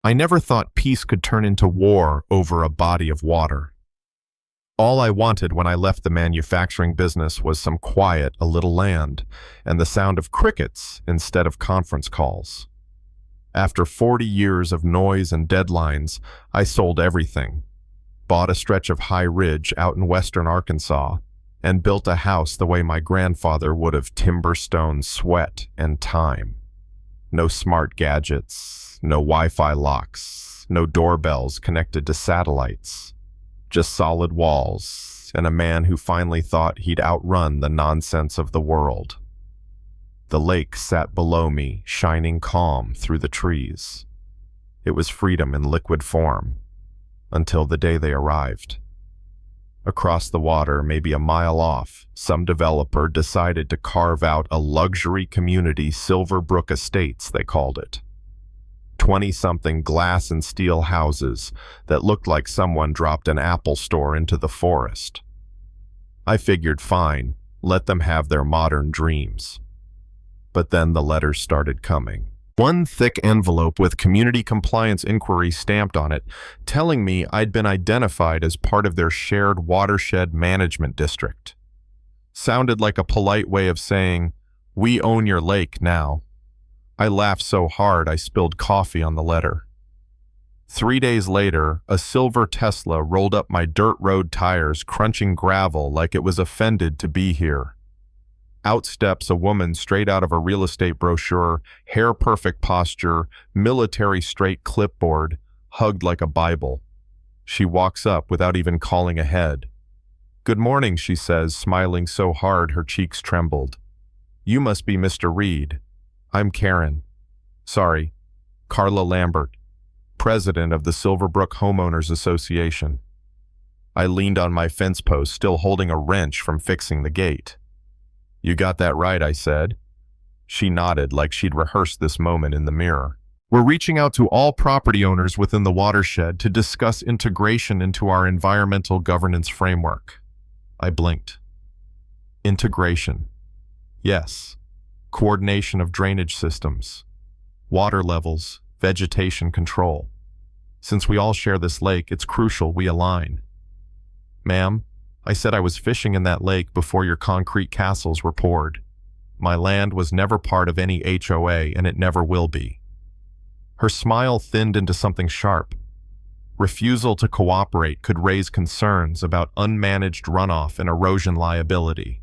I never thought peace could turn into war over a body of water. All I wanted when I left the manufacturing business was some quiet, a little land, and the sound of crickets instead of conference calls. After 40 years of noise and deadlines, I sold everything, bought a stretch of high ridge out in western Arkansas, and built a house the way my grandfather would have timber stone sweat and time. No smart gadgets, no Wi-Fi locks, no doorbells connected to satellites. Just solid walls, and a man who finally thought he'd outrun the nonsense of the world. The lake sat below me, shining calm through the trees. It was freedom in liquid form, until the day they arrived. Across the water, maybe a mile off, some developer decided to carve out a luxury community, Silverbrook Estates, they called it. 20-something glass and steel houses that looked like someone dropped an Apple store into the forest. I figured, fine, let them have their modern dreams. But then the letters started coming. One thick envelope with community compliance inquiry stamped on it, telling me I'd been identified as part of their shared watershed management district. Sounded like a polite way of saying, "We own your lake now." I laughed so hard I spilled coffee on the letter. 3 days later, a silver Tesla rolled up my dirt road tires, crunching gravel like it was offended to be here. Out steps a woman straight out of a real estate brochure, hair-perfect posture, military straight clipboard, hugged like a Bible. She walks up without even calling ahead. "Good morning," she says, smiling so hard her cheeks trembled. "You must be Mr. Reed." "I'm Karen." "Sorry, Carla Lambert, president of the Silverbrook Homeowners Association." I leaned on my fence post, still holding a wrench from fixing the gate. "You got that right," I said. She nodded like she'd rehearsed this moment in the mirror. "We're reaching out to all property owners within the watershed to discuss integration into our environmental governance framework." I blinked. Integration. Yes. Coordination of drainage systems, water levels, vegetation control. Since we all share this lake, it's crucial we align. "Ma'am, I said I was fishing in that lake before your concrete castles were poured. My land was never part of any HOA, and it never will be." Her smile thinned into something sharp. Refusal to cooperate could raise concerns about unmanaged runoff and erosion liability.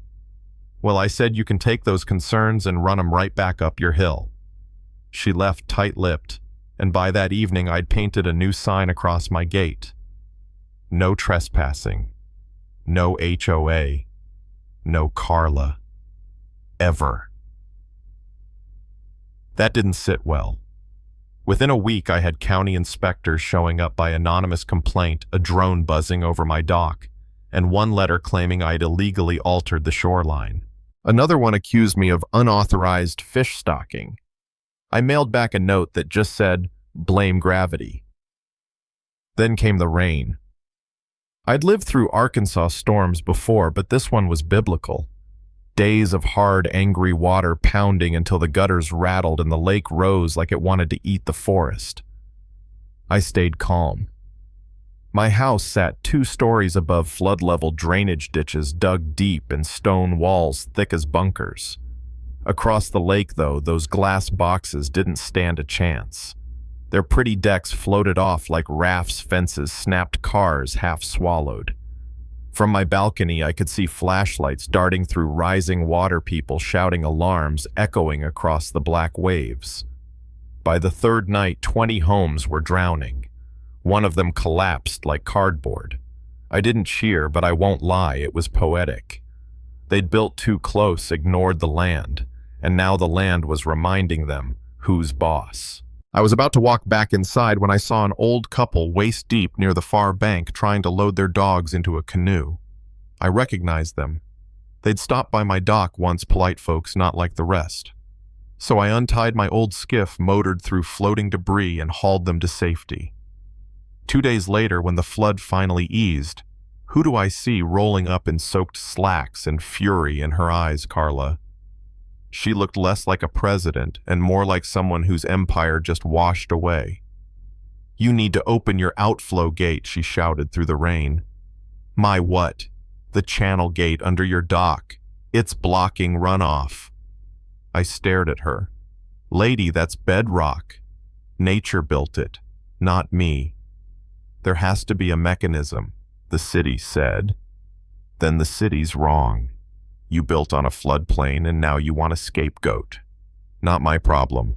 "Well, I said you can take those concerns and run them right back up your hill." She left tight-lipped, and by that evening I'd painted a new sign across my gate. No trespassing. No HOA. No Carla. Ever. That didn't sit well. Within a week I had county inspectors showing up by anonymous complaint, a drone buzzing over my dock, and one letter claiming I'd illegally altered the shoreline. Another one accused me of unauthorized fish stocking. I mailed back a note that just said, "Blame gravity." Then came the rain. I'd lived through Arkansas storms before, but this one was biblical. Days of hard, angry water pounding until the gutters rattled and the lake rose like it wanted to eat the forest. I stayed calm. My house sat 2 stories above flood-level drainage ditches dug deep and stone walls thick as bunkers. Across the lake, though, those glass boxes didn't stand a chance. Their pretty decks floated off like rafts, fences, snapped cars half swallowed. From my balcony, I could see flashlights darting through rising water, people shouting alarms echoing across the black waves. By the third night, 20 homes were drowning. One of them collapsed like cardboard. I didn't cheer, but I won't lie, it was poetic. They'd built too close, ignored the land, and now the land was reminding them who's boss. I was about to walk back inside when I saw an old couple waist-deep near the far bank trying to load their dogs into a canoe. I recognized them. They'd stopped by my dock once, polite folks not like the rest. So I untied my old skiff, motored through floating debris, and hauled them to safety. 2 days later, when the flood finally eased, who do I see rolling up in soaked slacks and fury in her eyes, Carla? She looked less like a president and more like someone whose empire just washed away. "You need to open your outflow gate," she shouted through the rain. "My what?" "The channel gate under your dock. It's blocking runoff." I stared at her. "Lady, that's bedrock. Nature built it, not me." "There has to be a mechanism," the city said. "Then the city's wrong. You built on a floodplain and now you want a scapegoat. Not my problem."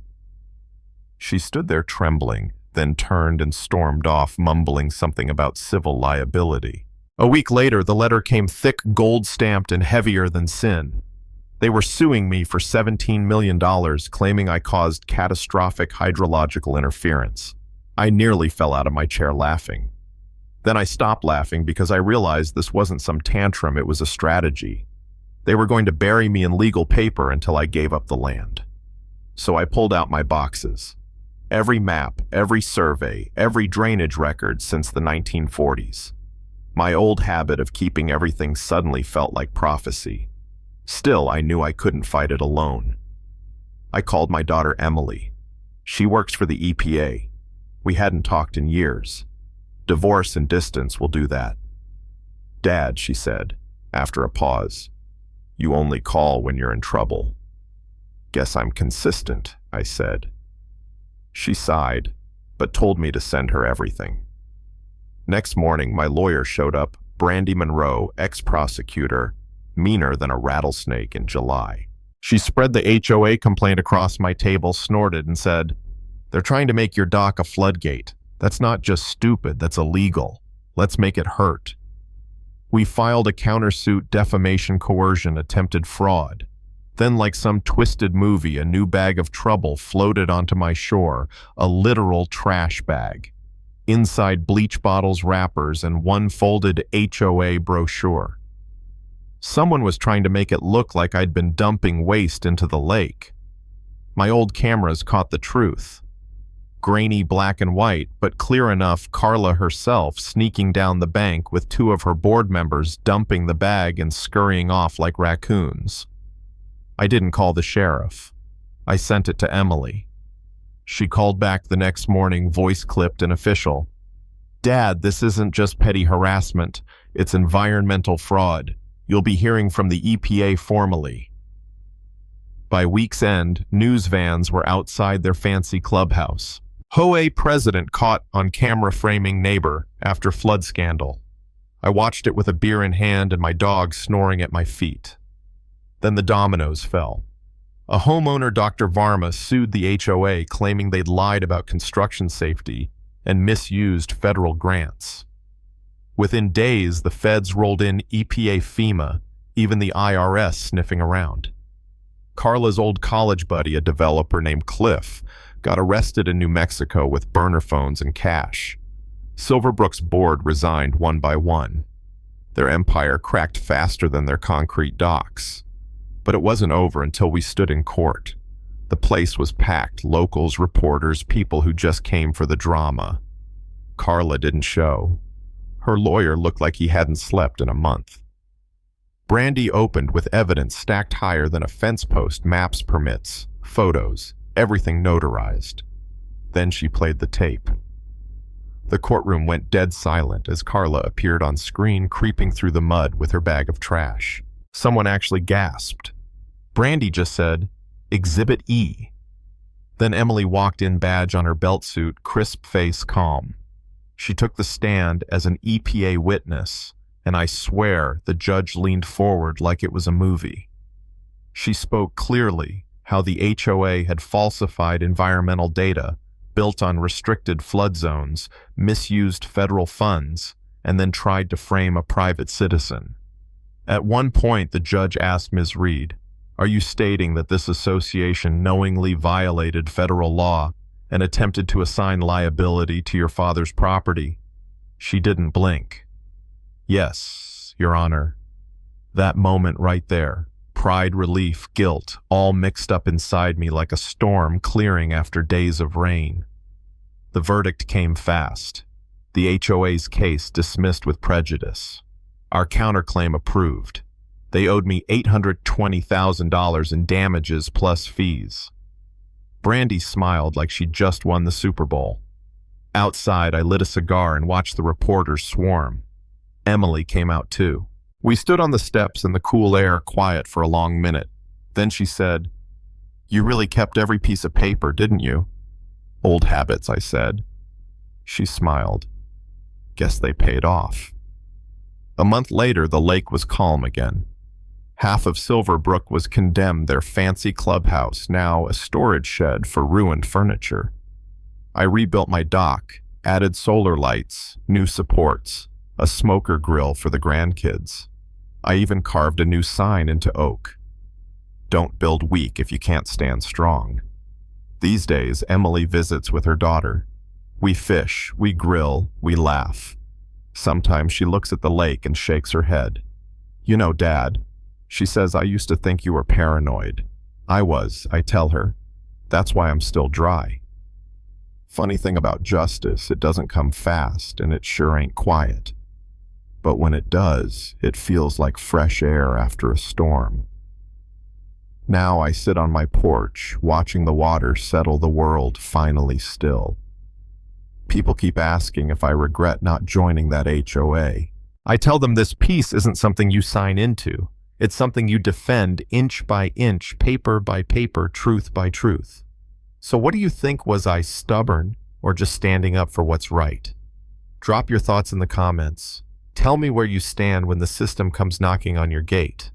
She stood there trembling, then turned and stormed off, mumbling something about civil liability. A week later, the letter came thick, gold-stamped, and heavier than sin. They were suing me for $17 million, claiming I caused catastrophic hydrological interference. I nearly fell out of my chair laughing. Then I stopped laughing because I realized this wasn't some tantrum, it was a strategy. They were going to bury me in legal paper until I gave up the land. So I pulled out my boxes. Every map, every survey, every drainage record since the 1940s. My old habit of keeping everything suddenly felt like prophecy. Still, I knew I couldn't fight it alone. I called my daughter Emily. She works for the EPA. We hadn't talked in years. Divorce and distance will do that. "Dad," she said, after a pause, "you only call when you're in trouble." "Guess I'm consistent," I said. She sighed, but told me to send her everything. Next morning, my lawyer showed up, Brandy Monroe, ex-prosecutor, meaner than a rattlesnake in July. She spread the HOA complaint across my table, snorted, and said, "They're trying to make your dock a floodgate. That's not just stupid, that's illegal. Let's make it hurt." We filed a countersuit, defamation, coercion, attempted fraud. Then, like some twisted movie, a new bag of trouble floated onto my shore, a literal trash bag. Inside, bleach bottles, wrappers, and one folded HOA brochure. Someone was trying to make it look like I'd been dumping waste into the lake. My old cameras caught the truth. Grainy black and white, but clear enough, Carla herself sneaking down the bank with two of her board members dumping the bag and scurrying off like raccoons. I didn't call the sheriff. I sent it to Emily. She called back the next morning, voice clipped and official. "Dad, this isn't just petty harassment. It's environmental fraud. You'll be hearing from the EPA formally." By week's end, news vans were outside their fancy clubhouse. HOA president caught on camera framing neighbor after flood scandal. I watched it with a beer in hand and my dog snoring at my feet. Then the dominoes fell. A homeowner, Dr. Varma, sued the HOA, claiming they'd lied about construction safety and misused federal grants. Within days, the feds rolled in EPA, FEMA, even the IRS sniffing around. Carla's old college buddy, a developer named Cliff, got arrested in New Mexico with burner phones and cash. Silverbrook's board resigned one by one. Their empire cracked faster than their concrete docks. But it wasn't over until we stood in court. The place was packed, locals, reporters, people who just came for the drama. Carla didn't show. Her lawyer looked like he hadn't slept in a month. Brandy opened with evidence stacked higher than a fence post, maps, permits, photos, everything notarized. Then she played the tape. The courtroom went dead silent as Carla appeared on screen, creeping through the mud with her bag of trash. Someone actually gasped. Brandy just said, "Exhibit E." Then Emily walked in, badge on her belt suit, crisp face calm. She took the stand as an EPA witness, and I swear the judge leaned forward like it was a movie. She spoke clearly how the HOA had falsified environmental data, built on restricted flood zones, misused federal funds, and then tried to frame a private citizen. At one point, the judge asked Ms. Reed, "Are you stating that this association knowingly violated federal law and attempted to assign liability to your father's property?" She didn't blink. "Yes, Your Honor." That moment right there, pride, relief, guilt, all mixed up inside me like a storm clearing after days of rain. The verdict came fast. The HOA's case dismissed with prejudice. Our counterclaim approved. They owed me $820,000 in damages plus fees. Brandy smiled like she'd just won the Super Bowl. Outside, I lit a cigar and watched the reporters swarm. Emily came out too. We stood on the steps in the cool air, quiet for a long minute. Then she said, "You really kept every piece of paper, didn't you?" "Old habits," I said. She smiled. "Guess they paid off." A month later, the lake was calm again. Half of Silverbrook was condemned, their fancy clubhouse, now a storage shed for ruined furniture. I rebuilt my dock, added solar lights, new supports, a smoker grill for the grandkids. I even carved a new sign into oak. "Don't build weak if you can't stand strong." These days, Emily visits with her daughter. We fish, we grill, we laugh. Sometimes she looks at the lake and shakes her head. "You know, Dad," she says, "I used to think you were paranoid." "I was," I tell her. "That's why I'm still dry." Funny thing about justice, it doesn't come fast and it sure ain't quiet. But when it does, it feels like fresh air after a storm. Now I sit on my porch, watching the water settle, the world finally still. People keep asking if I regret not joining that HOA. I tell them this peace isn't something you sign into. It's something you defend inch by inch, paper by paper, truth by truth. So what do you think? Was I stubborn or just standing up for what's right? Drop your thoughts in the comments. Tell me where you stand when the system comes knocking on your gate.